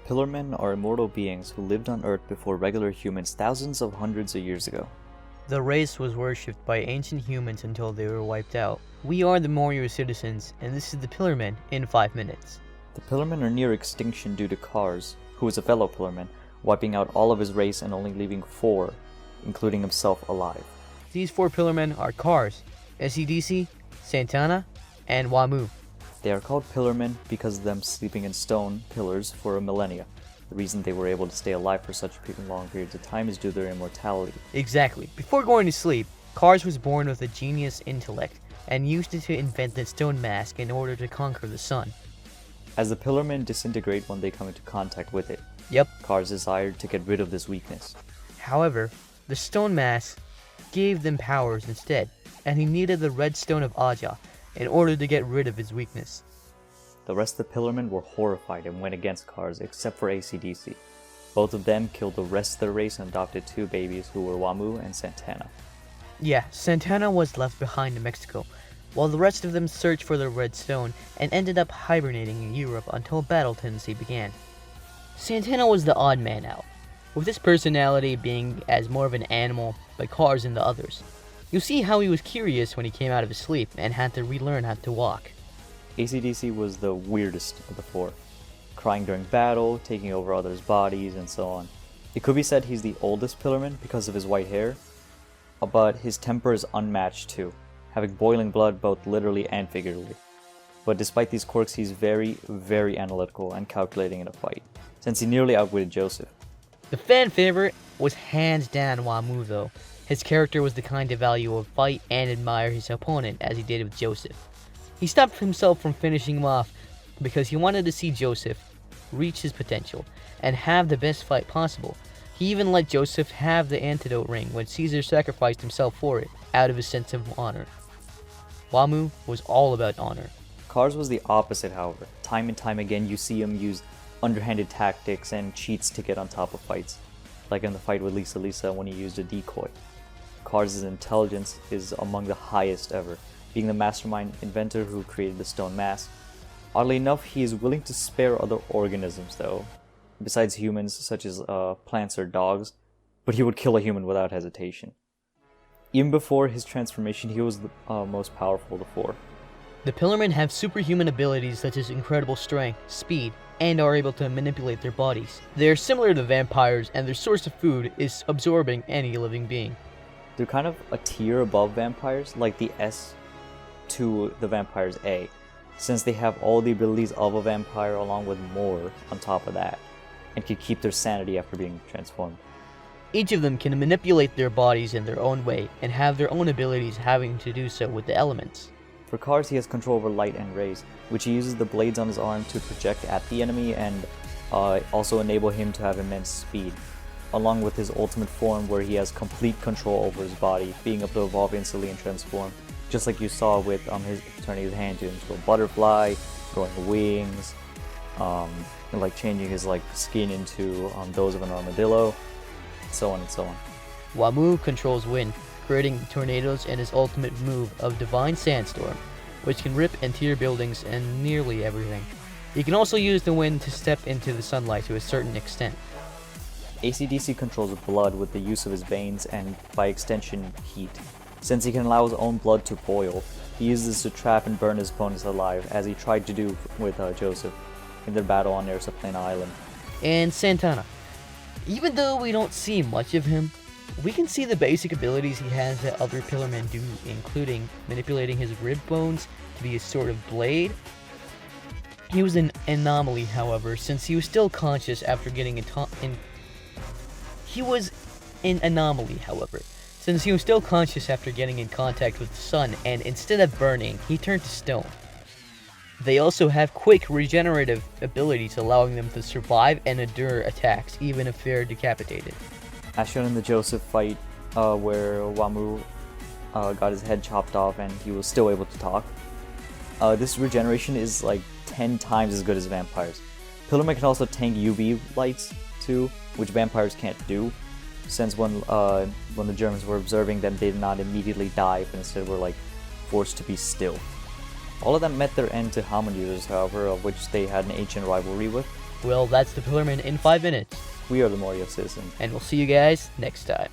Pillarmen are immortal beings who lived on Earth before regular humans thousands of hundreds of years ago. The race was worshipped by ancient humans until they were wiped out. We are the Morioh citizens, and this is the Pillarmen in 5 minutes. The Pillarmen are near extinction due to Kars, who is a fellow Pillarman, wiping out all of his race and only leaving 4, including himself, alive. These 4 Pillarmen are Kars, SEDC, Santana, and Wamu. They are called Pillarmen because of them sleeping in stone pillars for a millennia. The reason they were able to stay alive for such long periods of time is due to their immortality. Exactly. Before going to sleep, Kars was born with a genius intellect and used it to invent the stone mask in order to conquer the sun. As the Pillarmen disintegrate when they come into contact with it, Yep. Kars desired to get rid of this weakness. However, the stone mask gave them powers instead, and he needed the red stone of Aja in order to get rid of his weakness. The rest of the Pillarmen were horrified and went against Kars except for ACDC. Both of them killed the rest of their race and adopted 2 babies who were Wamu and Santana. Yeah, Santana was left behind in Mexico, while the rest of them searched for the red stone and ended up hibernating in Europe until battle tendency began. Santana was the odd man out, with his personality being as more of an animal like Kars and the others. You'll see how he was curious when he came out of his sleep and had to relearn how to walk. ACDC was the weirdest of the 4, crying during battle, taking over others' bodies, and so on. It could be said he's the oldest Pillarman because of his white hair, but his temper is unmatched too, having boiling blood both literally and figuratively. But despite these quirks, he's very, very analytical and calculating in a fight, since he nearly outwitted Joseph. The fan favorite was hands down Wamu though. His character was the kind to value a fight and admire his opponent as he did with Joseph. He stopped himself from finishing him off because he wanted to see Joseph reach his potential and have the best fight possible. He even let Joseph have the antidote ring when Caesar sacrificed himself for it out of his sense of honor. Wamu was all about honor. Kars was the opposite, however. Time and time again you see him use underhanded tactics and cheats to get on top of fights, like in the fight with Lisa when he used a decoy. Kars' intelligence is among the highest ever, being the mastermind inventor who created the stone mask. Oddly enough, he is willing to spare other organisms though, besides humans such as plants or dogs, but he would kill a human without hesitation. Even before his transformation, he was the most powerful of the 4. The Pillarmen have superhuman abilities such as incredible strength, speed, and are able to manipulate their bodies. They are similar to vampires, and their source of food is absorbing any living being. They're kind of a tier above vampires, like the S to the vampire's A, since they have all the abilities of a vampire along with more on top of that, and can keep their sanity after being transformed. Each of them can manipulate their bodies in their own way and have their own abilities having to do so with the elements. For Kars, he has control over light and rays, which he uses the blades on his arm to project at the enemy and also enable him to have immense speed, along with his ultimate form where he has complete control over his body, being able to evolve instantly and transform, just like you saw with his turning his hand into a butterfly, growing wings, and like changing his skin into those of an armadillo, so on and so on. Wamu controls wind, creating tornadoes and his ultimate move of Divine Sandstorm, which can rip and tear buildings and nearly everything. He can also use the wind to step into the sunlight to a certain extent. ACDC controls blood with the use of his veins and, by extension, heat. Since he can allow his own blood to boil, he uses this to trap and burn his opponents alive, as he tried to do with Joseph in their battle on Plana Island. And Santana. Even though we don't see much of him, we can see the basic abilities he has that other Pillarmen do, including manipulating his rib bones to be a sort of blade. He was an anomaly, however, since he was still conscious after getting in contact with the sun, and instead of burning, he turned to stone. They also have quick regenerative abilities, allowing them to survive and endure attacks, even if they're decapitated. As shown in the Joseph fight, where Wamu got his head chopped off and he was still able to talk, this regeneration is like 10 times as good as vampires. Pillarmen can also tank UV lights too, which vampires can't do, since when the Germans were observing them, they did not immediately die, but instead were forced to be still. All of them met their end to hominid users, however, of which they had an ancient rivalry with. Well, that's the Pillarmen in 5 minutes, We are the Morioh citizens. and we'll see you guys next time.